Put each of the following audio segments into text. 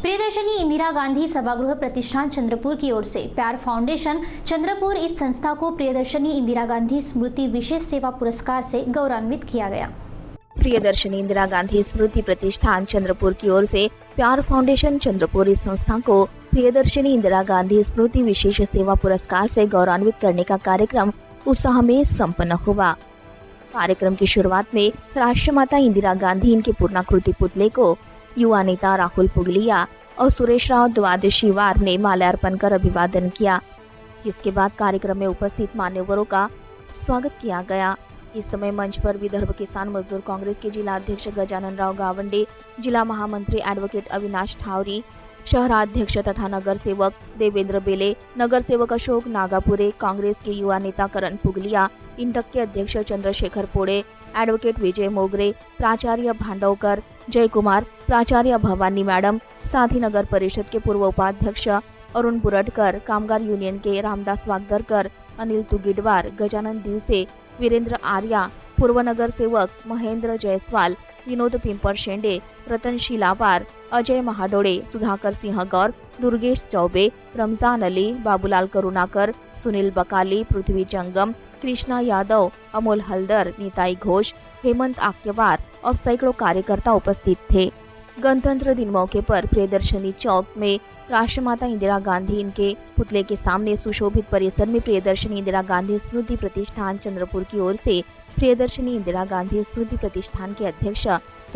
प्रियदर्शनी इंदिरा गांधी सभागृह प्रतिष्ठान चंद्रपुर की ओर से प्यार फाउंडेशन चंद्रपुर इस संस्था को प्रियदर्शनी इंदिरा गांधी स्मृति विशेष सेवा पुरस्कार से गौरवान्वित किया गया। प्रियदर्शनी इंदिरा गांधी स्मृति प्रतिष्ठान चंद्रपुर की ओर से प्यार फाउंडेशन चंद्रपुर इस संस्था को प्रियदर्शनी इंदिरा गांधी स्मृति विशेष सेवा पुरस्कार से गौरवान्वित करने का कार्यक्रम उत्साह में संपन्न हुआ। कार्यक्रम की शुरुआत में राष्ट्रमाता इंदिरा गांधी इनके पूर्णाकृति पुतले को युवा नेता राहुल पुगलिया और सुरेश राव द्वादशीवार ने माल्यार्पण कर अभिवादन किया, जिसके बाद कार्यक्रम में उपस्थित मान्यवरों का स्वागत किया गया। इस समय मंच पर विदर्भ किसान मजदूर कांग्रेस के जिला अध्यक्ष गजानन राव गावंडे, जिला महामंत्री एडवोकेट अविनाश ठावरी, शहराध्यक्ष तथा नगर सेवक देवेंद्र बेले, नगर सेवक अशोक नागापुरे, कांग्रेस के युवा नेता करण पुगलिया, इंटक के अध्यक्ष चंद्रशेखर पोड़े, एडवोकेट विजय मोगरे, प्राचार्य भांडवकर, जय कुमार, प्राचार्य भवानी मैडम, साथ ही नगर परिषद के पूर्व उपाध्यक्ष अरुण बुरटकर, कामगार यूनियन के रामदास वागदरकर, अनिल तुगिडवार, गजानन दिवसे, वीरेंद्र आर्या, पूर्व नगर सेवक महेंद्र जयस्वाल, विनोद पिंपर शेंडे, रतन शिलावार, अजय महाडोळे, सुधाकर सिंह गौर, दुर्गेश चौबे, रमजान अली, बाबूलाल करुणाकर, सुनील बकाली, पृथ्वी जंगम, कृष्णा यादव, अमोल हल्दर, नीताई घोष, हेमंत आक्यवार और सैकड़ों कार्यकर्ता उपस्थित थे। गणतंत्र दिन मौके पर प्रियदर्शनी चौक में राष्ट्रमाता इंदिरा गांधी इनके पुतले के सामने सुशोभित परिसर में प्रियदर्शनी इंदिरा गांधी स्मृति प्रतिष्ठान चंद्रपुर की ओर से प्रियदर्शनी इंदिरा गांधी स्मृति प्रतिष्ठान के अध्यक्ष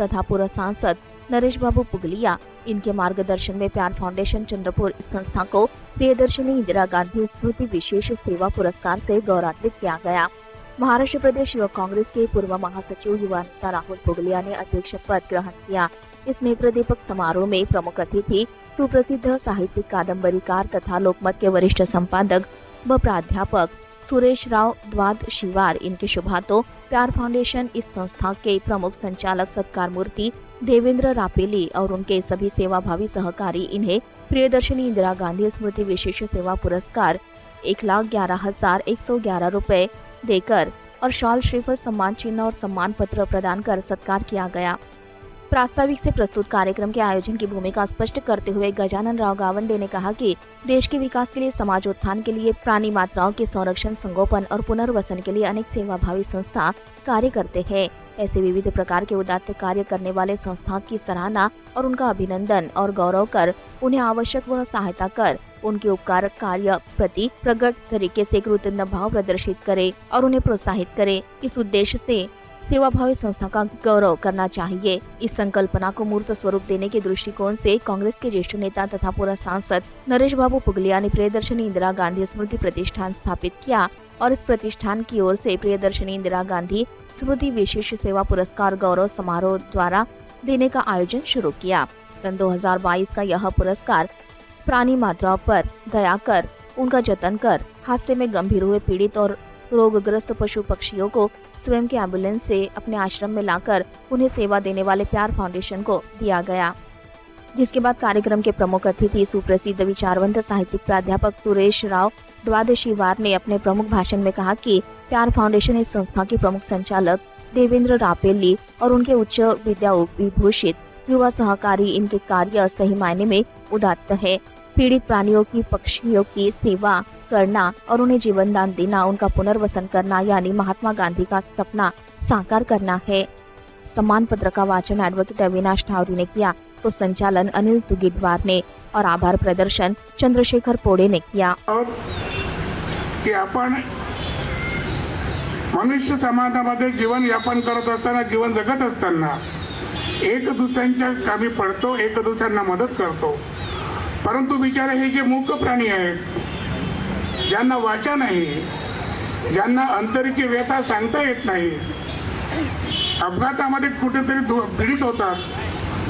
तथा पूर्व सांसद नरेश बाबू पुगलिया इनके मार्गदर्शन में प्यार फाउंडेशन चंद्रपुर इस संस्था को प्रियदर्शनी इंदिरा गांधी स्मृति विशेष सेवा पुरस्कार से गौरवान्वित किया गया। महाराष्ट्र प्रदेश युवक कांग्रेस के पूर्व महासचिव युवा नेता राहुल पुगलिया ने अध्यक्ष पद ग्रहण किया। इस नेत्रदीपक समारोह में प्रमुख अतिथि सुप्रसिद्ध साहित्यिक कादम्बरीकार तथा लोकमत के वरिष्ठ संपादक व प्राध्यापक सुरेश राव द्वादशीवार, इनके शुभ हाथों प्यार फाउंडेशन इस संस्था के प्रमुख संचालक सत्कार मूर्ति देवेंद्र रापेली और उनके सभी सेवाभावी सहकारी इन्हें प्रियदर्शनी इंदिरा गांधी स्मृति विशेष सेवा पुरस्कार 1,11,111 रुपए देकर और शॉल, श्रीफल, सम्मान चिन्ह और सम्मान पत्र प्रदान कर सत्कार किया गया। प्रास्ताविक से प्रस्तुत कार्यक्रम के आयोजन की भूमिका स्पष्ट करते हुए गजानन राव गावंडे ने कहा कि देश के विकास के लिए, समाजोत्थान के लिए, प्राणी मात्राओं के संरक्षण, संगोपन और पुनर्वसन के लिए अनेक सेवाभावी संस्था कार्य करते हैं। ऐसे विविध प्रकार के उदात्त कार्य करने वाले संस्था की सराहना और उनका अभिनंदन और गौरव कर उन्हें आवश्यक वह सहायता कर उनके उपकार कार्य प्रति प्रकट तरीके से कृतज्ञ भाव प्रदर्शित करे और उन्हें प्रोत्साहित करे। इस उद्देश्य से सेवाभावी संस्था का गौरव करना चाहिए। इस संकल्पना को मूर्त स्वरूप देने के दृष्टिकोण से कांग्रेस के ज्येष्ठ नेता तथा पूर्व सांसद नरेश बाबू पुगलिया ने प्रियदर्शनी इंदिरा गांधी स्मृति प्रतिष्ठान स्थापित किया और इस प्रतिष्ठान की ओर से प्रियदर्शनी इंदिरा गांधी स्मृति विशेष सेवा पुरस्कार गौरव समारोह द्वारा देने का आयोजन शुरू किया। सन 2022 का यह पुरस्कार प्राणी मात्राओं पर दया कर, उनका जतन कर, हादसे में गंभीर हुए पीड़ित और रोगग्रस्त पशु पक्षियों को स्वयं के एम्बुलेंस से अपने आश्रम में लाकर उन्हें सेवा देने वाले प्यार फाउंडेशन को दिया गया। जिसके बाद कार्यक्रम के प्रमुख अतिथि सुप्रसिद्ध विचारवंत साहित्यिक प्राध्यापक सुरेश राव द्वादशीवार ने अपने प्रमुख भाषण में कहा कि प्यार फाउंडेशन इस संस्था के प्रमुख संचालक देवेंद्र रापेली और उनके उच्च विद्या विभूषित युवा सहकारी इनके कार्य सही मायने में उदात्त है। पीड़ित प्राणियों की, पक्षियों की सेवा करना और उन्हें जीवन दान देना, उनका पुनर्वसन करना यानी महात्मा गांधी का सपना साकार करना है। सम्मान पत्र का वाचन एडवोकेट अविनाश ठावरी ने किया तो संचालन अनिल तुगिडवार ने और आभार प्रदर्शन चंद्रशेखर पोड़े ने किया। की आपण मनुष्य समाजामध्ये जीवन यापन करत असताना, जीवन जगत असताना एक दुसऱ्यांच्या कामी पडतो, एक दुसऱ्यांना मदत करतो, परंतु बिचारे हे जे मूक प्राणी आहेत, ज्यांना वाचा नाही, ज्यांना अंतरीची व्यथा सांगता येत नाही, अपघातामध्ये कुठेतरी पीडित होतात,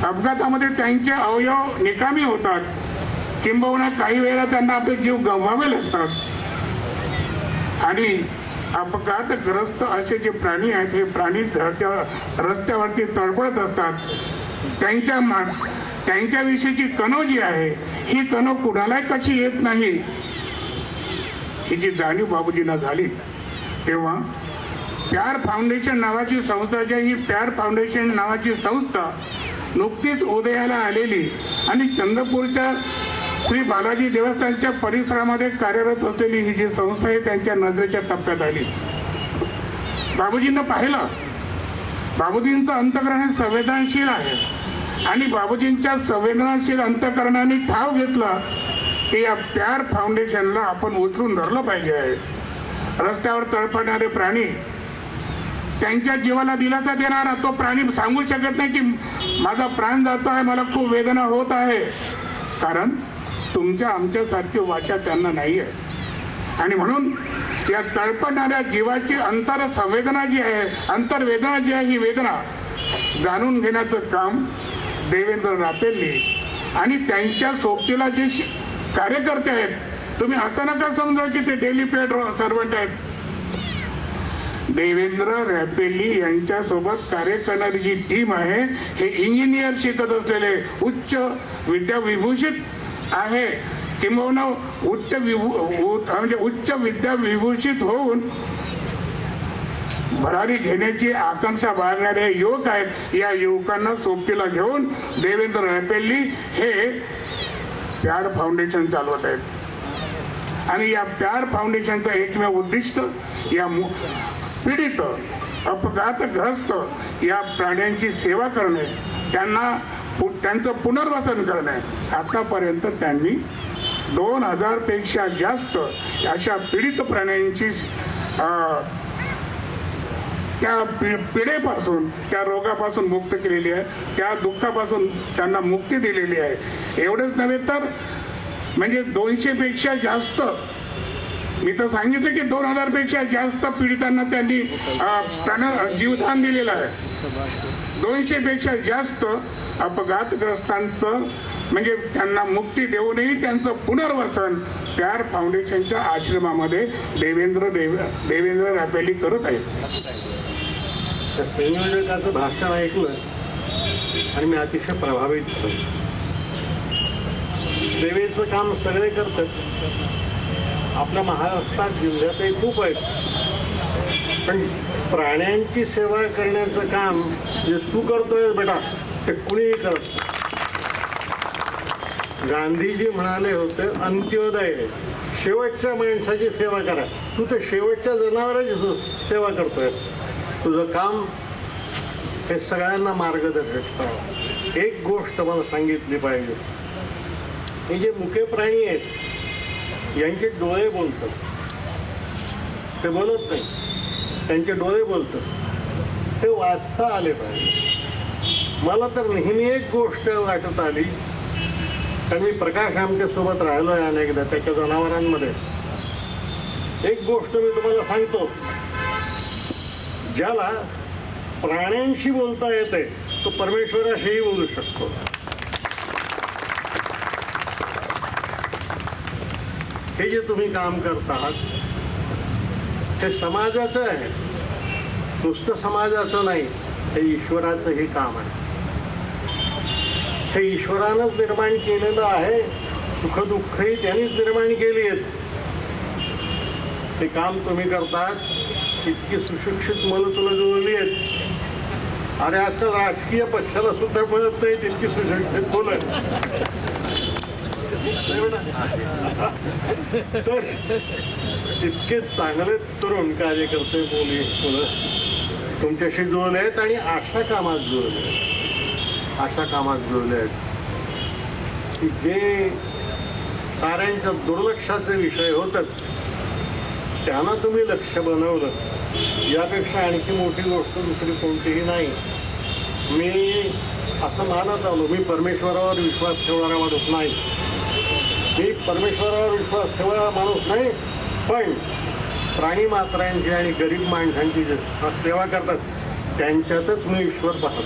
अपघातामध्ये त्यांचे अवयव निकामी होतात, किंबहुना काही वेळा त्यांना आपले जीव गमवावे लागतात आणि अपघातग्रस्त असे जे प्राणी आहेत हे प्राणी रस्त्यावरती तडफडत असतात। त्यांच्याविषयीची कणव जी आहे ही कणव कुणालाही कशी येत नाही, ही जी जाणीव बाबूजींना झाली तेव्हा प्यार फाउंडेशन नावाची संस्था, ही प्यार फाउंडेशन नावाची संस्था नुकतीच उदयाला आलेली आणि चंद्रपूरच्या श्री बालाजी देवस्थानच्या परिसरामध्ये कार्यरत असलेली ही जी संस्था आहे त्यांच्या नजरेच्या टप्प्यात आली. बाबूजींना पाहिलं. बाबूजींचं अंतःकरण हे संवेदनशील आहे आणि बाबूजींच्या संवेदनशील अंतःकरणाने ठाव घेतलं की या प्यार फाउंडेशनला आपण उचलून धरलं पाहिजे आहे. रस्त्यावर तळपणारे प्राणी, त्यांच्या जीवाला दिलासा देणारा तो प्राणी सांगू शकत नाही की माझा प्राण जातो आहे, मला खूप वेदना होत आहे, कारण तुमच्या आमच्यासारखी वाचा त्यांना नाही आहे. आणि म्हणून या तळपणाऱ्या जीवाची अंतर संवेदना जी आहे, अंतर्वेदना जी आहे, ही वेदना जाणून घेण्याचं काम देवेंद्र रापेल्ली आणि त्यांच्या सोबतीला जे कार्यकर्ते आहेत, तुम्ही असं नका समजा की ते डेली पेड सर्वंट आहेत. देवेंद्र रापेल्ली यांच्या सोबत कार्य करणारी जी टीम आहे हे इंजिनियर शिकत असलेले उच्च विद्याविभूषित आहे, किंबहुना उच्च विद्या विभूषित होऊन भरारी घेण्याची आकांक्षा बाळगणारे युवक आहेत. या युवकांना सोबतीला घेऊन देवेंद्र रापेल्ली हे प्यार फाउंडेशन चालवत आहेत. आणि या प्यार फाउंडेशनचं एकमेव उद्दिष्ट या पीडित अपघातग्रस्त या प्राण्यांची सेवा करणे, त्यांचं पुनर्वसन करणे. आतापर्यंत त्यांनी 2000 पेक्षा जास्त अशा पीडित प्राण्यांची त्या पिढेपासून, त्या रोगापासून मुक्त केलेली आहे, त्या दुःखापासून त्यांना मुक्ती दिलेली आहे. एवढंच नव्हे तर म्हणजे 200 पेक्षा जास्त, मी तर सांगितलं की 2000 पेक्षा जास्त पीडितांना त्यांनी जीवदान दिलेलं आहे. 200 पेक्षा जास्त अपघातग्रस्तांचं म्हणजे त्यांना मुक्ती देऊनही त्यांचं पुनर्वसन प्यार फाउंडेशनच्या आश्रमामध्ये देवेंद्र रापेल्ली करत आहेत. संयोजकाचं भाषण ऐकलं आणि मी अतिशय प्रभावित झालो. सेवेचं काम सगळे करतात. आपल्या महाराष्ट्रात जिल्ह्यातही खूप आहेत, पण प्राण्यांची सेवा करण्याचं काम जे तू करतोय बेटा ते कुणीही करत नाही. गांधीजी म्हणाले होते अंत्योदय, शेवटच्या माणसाची सेवा करा. तू तर शेवटच्या जनावरांची सेवा करतोय. तुझं काम हे सगळ्यांना मार्गदर्शक करावं. एक गोष्ट मला सांगितली पाहिजे, हे जे मुके प्राणी आहेत यांचे डोळे बोलतात, ते बोलत नाही, त्यांचे डोळे बोलतात. ते वाचता आले पाहिजे. मला तर नेहमी एक गोष्ट वाटत आली, कारण मी प्रकाश आमच्यासोबत राहिलो आहे अनेकदा त्याच्या जनावरांमध्ये. एक गोष्ट मी तुम्हाला सांगतो, ज्याला प्राण्यांशी बोलता येते तो परमेश्वराशीही बोलू शकतो. हे जे तुम्ही काम करत आहात हे समाजाचं आहे, नुसतं समाजाचं नाही, हे ईश्वराचंही काम आहे. हे ईश्वरानंच निर्माण केलेलं आहे. सुखदुःखही त्यांनीच निर्माण केली आहेत. ते काम तुम्ही करतात. इतकी सुशिक्षित मुलं तुला जुळली आहेत. अरे आजकाल राजकीय पक्षाला सुद्धा मिळत नाही तितकी सुशिक्षित मुलं. तर इतके चांगले तरुण कार्यकर्ते मुलं तुमच्याशी जुळले आहेत आणि अशा कामात जुळले आहेत की जे साऱ्यांच्या दुर्लक्षाचे विषय होतात त्यांना तुम्ही लक्ष बनवलं. यापेक्षा आणखी मोठी गोष्ट दुसरी कोणतीही नाही. मी असं मानत आलो, मी परमेश्वरावर विश्वास ठेवणारा माणूस नाही. मी परमेश्वरावर विश्वास ठेवणारा माणूस नाही, पण प्राणी मात्रांची आणि गरीब माणसांची जे सेवा करतात त्यांच्यातच मी ईश्वर पाहतो.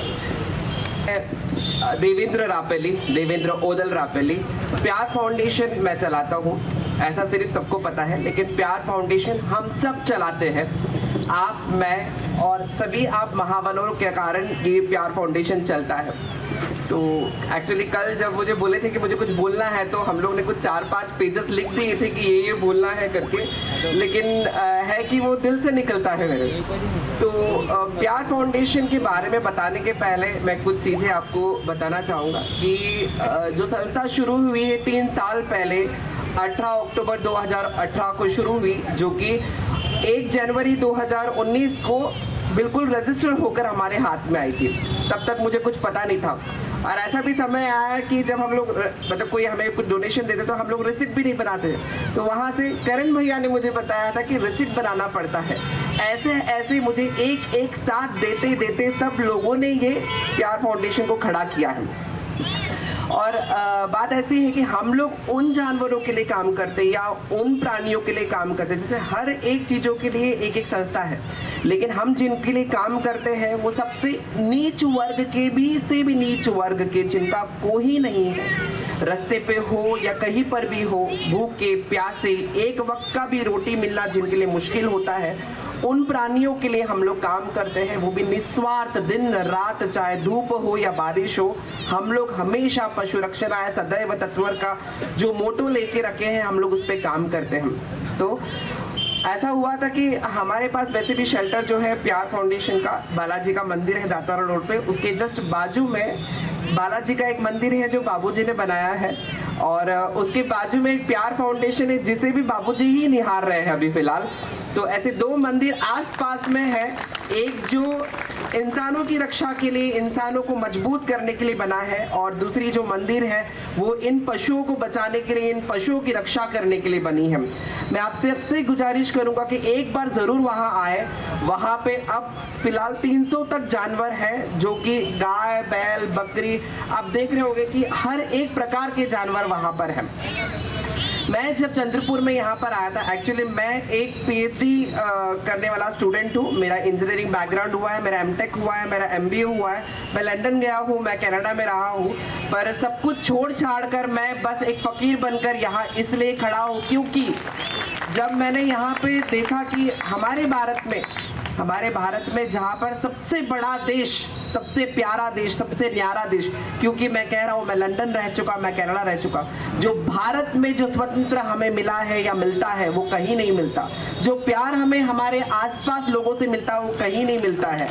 देवेंद्र ओदल रापेल्ली, प्यार फाउंडेशन मैं चलाता हूँ. ऐसा सिर्फ सबको पता है, लेकिन प्यार फाउंडेशन हम सब चलाते हैं. आप, मैं और सभी आप महावनों के कारण ये प्यार फाउंडेशन चलता है. तो एक्चुअली कल जब मुझे बोले थे कि मुझे कुछ बोलना है तो हम लोग ने कुछ 4-5 पेजेस लिख दिए थे कि ये बोलना है करके, लेकिन है कि वो दिल से निकलता है मेरे। तो प्यार फाउंडेशन के बारे में बताने के पहले मैं कुछ चीज़ें आपको बताना चाहूँगा कि जो संस्था शुरू हुई है 3 साल पहले 18 अक्टूबर 2018 को शुरू हुई, जो कि 1 जनवरी 2019 को बिल्कुल रजिस्टर होकर हमारे हाथ में आई थी। तब तक मुझे कुछ पता नहीं था, और ऐसा भी समय आया कि जब हम लोग मतलब कोई हमें कुछ डोनेशन देते तो हम लोग रिसिप्ट भी नहीं बनाते। तो वहाँ से करण भैया ने मुझे बताया था कि रिसिप्ट बनाना पड़ता है। ऐसे ऐसे मुझे एक साथ देते देते सब लोगों ने ये प्यार फाउंडेशन को खड़ा किया है। और बात ऐसी है कि हम लोग उन जानवरों के लिए काम करते हैं या उन प्राणियों के लिए काम करते हैं, जैसे हर एक चीज़ों के लिए एक संस्था है, लेकिन हम जिनके लिए काम करते हैं वो सबसे नीच वर्ग के भी से भी नीच वर्ग के, जिनका कोई नहीं है, रास्ते पे हो या कहीं पर भी हो, भूखे प्यासे, एक वक्त का भी रोटी मिलना जिनके लिए मुश्किल होता है, उन प्राणियों के लिए हम लोग काम करते हैं, वो भी निस्वार्थ, दिन रात, चाहे धूप हो या बारिश हो। हम लोग हमेशा पशु रक्षणाय सदैव तत्पर का जो मोटो लेके रखे हैं, हम लोग उस पर काम करते हैं। तो ऐसा हुआ था कि हमारे पास वैसे भी शेल्टर जो है प्यार फाउंडेशन का, बालाजी का मंदिर है दातारा रोड पे, उसके जस्ट बाजू में बालाजी का एक मंदिर है जो बाबूजी ने बनाया है, और उसके बाजू में एक प्यार फाउंडेशन है जिसे भी बाबूजी ही निहार रहे हैं अभी फिलहाल। तो ऐसे 2 मंदिर आसपास में है, एक जो इंसानों की रक्षा के लिए, इंसानों को मजबूत करने के लिए बना है, और दूसरी जो मंदिर है वो इन पशुओं को बचाने के लिए, इन पशुओं की रक्षा करने के लिए बनी है। मैं आपसे गुजारिश करूंगा कि एक बार ज़रूर वहां आए। वहां पे अब फिलहाल 300 तक जानवर हैं, जो कि गाय, बैल, बकरी, आप देख रहे होंगे कि हर एक प्रकार के जानवर वहां पर हैं। मैं जब चंद्रपुर में यहाँ पर आया था, एक्चुअली मैं एक पीएचडी करने वाला स्टूडेंट हूँ। मेरा इंजीनियरिंग बैकग्राउंड हुआ है, मेरा एमटेक हुआ है, मेरा एमबीए हुआ है, मैं लंदन गया हूँ, मैं कनाडा में रहा हूँ, पर सब कुछ छोड़ छाड़ कर मैं बस एक फ़कीर बनकर यहाँ इसलिए खड़ा हूँ क्योंकि जब मैंने यहाँ पे देखा कि हमारे भारत में जहाँ पर सबसे बड़ा देश, सबसे प्यारा देश, सबसे न्यारा देश, क्योंकि मैं कह रहा हूँ मैं लंदन रह चुका, मैं कनाडा रह चुका, जो भारत में जो स्वतंत्र हमें मिला है या मिलता है वो कहीं नहीं मिलता, जो प्यार हमें हमारे आसपास लोगों से मिलता है वो कहीं नहीं मिलता है।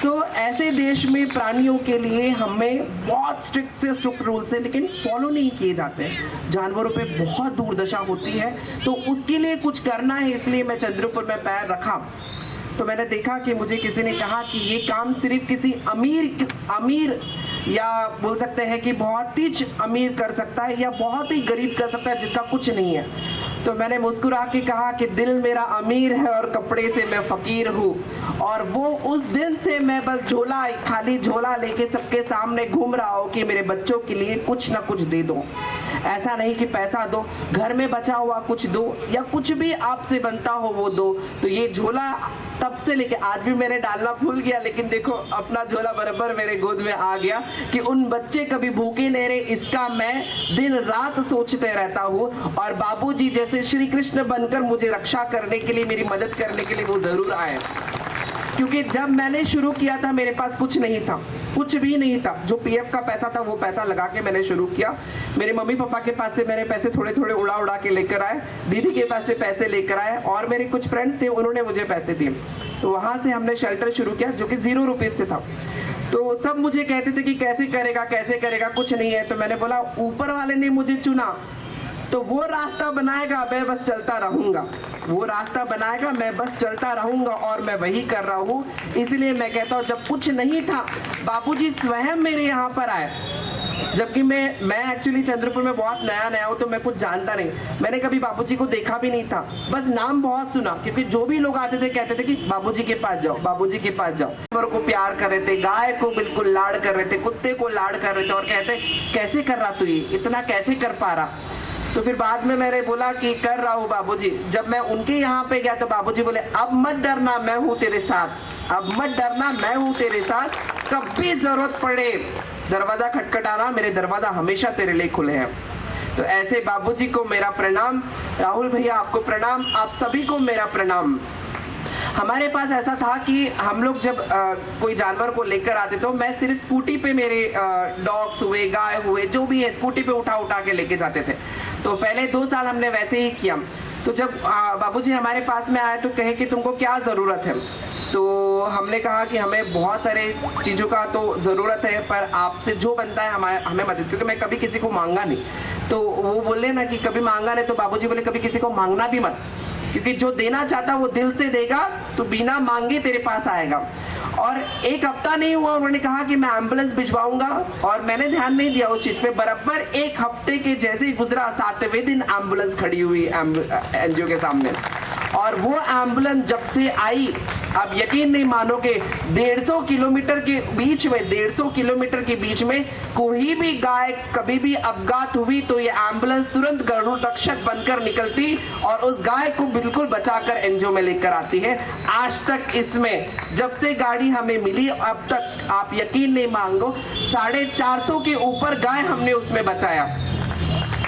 तो ऐसे देश में प्राणियों के लिए हमें बहुत स्ट्रिक्ट से स्ट्रिक्ट रूल्स हैं, लेकिन फॉलो नहीं किए जाते। जानवरों पे बहुत दुर्दशा होती है, तो उसके लिए कुछ करना है, इसलिए मैं चंद्रपुर में पैर रखा। तो मैंने देखा कि मुझे किसी ने कहा कि ये काम सिर्फ किसी अमीर या बोल सकते हैं कि बहुत ही अमीर कर सकता है या बहुत ही गरीब कर सकता है जिसका कुछ नहीं है। तो मैंने मुस्कुरा के कहा कि दिल मेरा अमीर है और कपड़े से मैं फ़कीर हूँ, और वो उस दिन से मैं बस खाली झोला लेके सबके सामने घूम रहा हूँ कि मेरे बच्चों के लिए कुछ ना कुछ दे दो। ऐसा नहीं कि पैसा दो, घर में बचा हुआ कुछ दो या कुछ भी आपसे बनता हो वो दो। तो ये झोला तब से लेके आज भी मैंने डालना भूल गया, लेकिन देखो अपना झोला बराबर मेरे गोद में आ गया कि उन बच्चे कभी भूखे नहीं रहे, इसका मैं दिन रात सोचते रहता हूँ। और बाबूजी जैसे श्री कृष्ण बनकर मुझे रक्षा करने के लिए, मेरी मदद करने के लिए वो जरूर आए, क्योंकि जब मैंने शुरू किया था मेरे पास कुछ नहीं था, कुछ भी नहीं था। जो पीएफ का पैसा था वो पैसा लगा के मैंने शुरू किया। मेरे मम्मी पापा के पास से मैंने पैसे थोड़े थोड़े उड़ा के लेकर आए, दीदी के पास से पैसे लेकर आए, और मेरे कुछ फ्रेंड्स थे उन्होंने मुझे पैसे दिए। तो वहाँ से हमने शेल्टर शुरू किया जो कि 0 रुपीज़ से था। तो सब मुझे कहते थे कि कैसे करेगा, कुछ नहीं है। तो मैंने बोला ऊपर वाले ने मुझे चुना तो वो रास्ता बनाएगा, मैं बस चलता रहूँगा, वो रास्ता बनाएगा, मैं बस चलता रहूँगा, और मैं वही कर रहा हूँ। इसलिए मैं कहता हूँ जब कुछ नहीं था बाबूजी स्वयं मेरे यहाँ पर आए, जबकि मैं एक्चुअली चंद्रपुर में बहुत नया हूँ, तो मैं कुछ जानता नहीं, मैंने कभी बाबूजी को देखा भी नहीं था, बस नाम बहुत सुना, क्योंकि जो भी लोग आते थे कहते थे कि बाबूजी के पास जाओ, बाबूजी के पास जाओ। जानवर को प्यार कर रहे थे, गाय को बिल्कुल लाड़ कर रहे थे, कुत्ते को लाड़ कर रहे थे, और कहते कैसे कर रहा तू ये, इतना कैसे कर पा रहा। तो फिर बाद में मैंने बोला कि कर रहा हूँ बाबूजी। जब मैं उनके यहाँ पे गया तो बाबूजी बोले अब मत डरना, मैं हूँ तेरे साथ, अब मत डरना, मैं हूँ तेरे साथ, कभी जरूरत पड़े दरवाजा खटखटाना, मेरे दरवाजा हमेशा तेरे लिए खुले हैं। तो ऐसे बाबूजी को मेरा प्रणाम, राहुल भैया आपको प्रणाम, आप सभी को मेरा प्रणाम। हमारे पास ऐसा था कि हम लोग जब कोई जानवर को लेकर आते तो मैं सिर्फ स्कूटी पे मेरे डॉग्स हुए, गाय हुए, जो भी है स्कूटी पे उठा उठा के लेके जाते थे। तो पहले 2 साल हमने वैसे ही किया। तो जब बाबूजी हमारे पास में आए तो कहे कि तुमको क्या ज़रूरत है। तो हमने कहा कि हमें बहुत सारे चीज़ों का तो ज़रूरत है, पर आपसे जो बनता है हमें मदद, क्योंकि मैं कभी किसी को मांगा नहीं। तो वो बोले ना कि कभी मांगा नहीं, तो बाबूजी बोले कभी किसी को मांगना भी मत, क्योंकि जो देना चाहता वो दिल से देगा तो बिना मांगे तेरे पास आएगा। और 1 हफ्ता नहीं हुआ उन्होंने कहा कि मैं एम्बुलेंस भिजवाऊंगा, और मैंने ध्यान नहीं दिया उस चीज़ पे। बराबर 1 हफ्ते के जैसे ही गुजरा, 7वें दिन एम्बुलेंस खड़ी हुई एनजीओ के सामने। और वो एम्बुलेंस जब से आई, आप यकीन नहीं मानोगे, 150 किलोमीटर के बीच में 150 किलोमीटर के बीच में कोई भी गाय कभी भी अपघात हुई तो ये एम्बुलेंस तुरंत गरुड़ रक्षक बनकर निकलती और उस गाय को बिल्कुल बचाकर एनजीओ में लेकर आती है। आज तक इसमें जब से गाड़ी हमें मिली अब तक आप यकीन नहीं मांगो, 450 के ऊपर गाय हमने उसमें बचाया।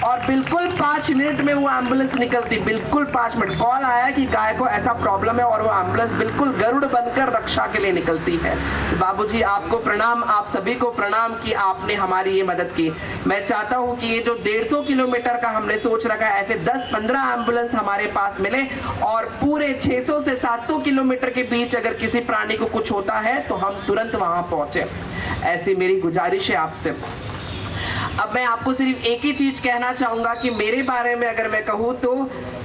और बिल्कुल 5 मिनट में वो एम्बुलेंस निकलती, बिल्कुल 5 मिनट। कॉल आया कि गाय को ऐसा प्रॉब्लम है और वो एम्बुलेंस बिल्कुल गरुड़ बनकर रक्षा के लिए निकलती है। बाबूजी आपको प्रणाम, आप सभी को प्रणाम कि आपने हमारी ये मदद की। मैं चाहता हूँ कि ये जो 150 किलोमीटर का हमने सोच रखा है, ऐसे 10-15 एम्बुलेंस हमारे पास मिले, और पूरे 600 से 700 किलोमीटर के बीच अगर किसी प्राणी को कुछ होता है तो हम तुरंत वहाँ पहुँचे। ऐसी मेरी गुजारिश है आपसे। अब मैं आपको सिर्फ एक ही चीज कहना चाहूंगा कि मेरे बारे में अगर मैं कहूँ तो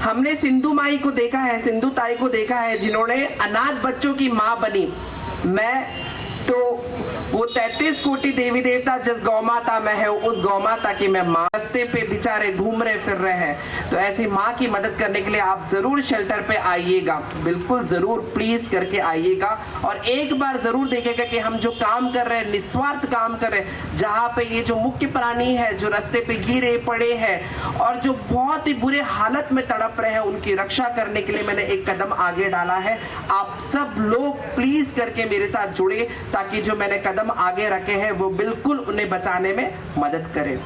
हमने सिंधु माई को देखा है, सिंधु ताई को देखा है, जिन्होंने अनाथ बच्चों की माँ बनी। मैं तो वो 33 कोटि देवी देवता जिस गौ माता में है, उस गौ माता की मैं माँ। रास्ते पे बेचारे घूम रहे फिर रहे हैं, तो ऐसी माँ की मदद करने के लिए आप जरूर शेल्टर पे आइएगा, बिल्कुल जरूर प्लीज करके आइएगा। और एक बार जरूर देखिएगा कि हम जो काम कर रहे हैं, निस्वार्थ काम कर रहे हैं। जहाँ पे ये जो मुख्य प्राणी है जो रास्ते पे गिरे पड़े हैं और जो बहुत ही बुरे हालत में तड़प रहे हैं, उनकी रक्षा करने के लिए मैंने एक कदम आगे डाला है। आप सब लोग प्लीज करके मेरे साथ जुड़े ताकि जो मैंने कदम आगे रखे हैं वो बिल्कुल उन्हें बचाने में मदद करे।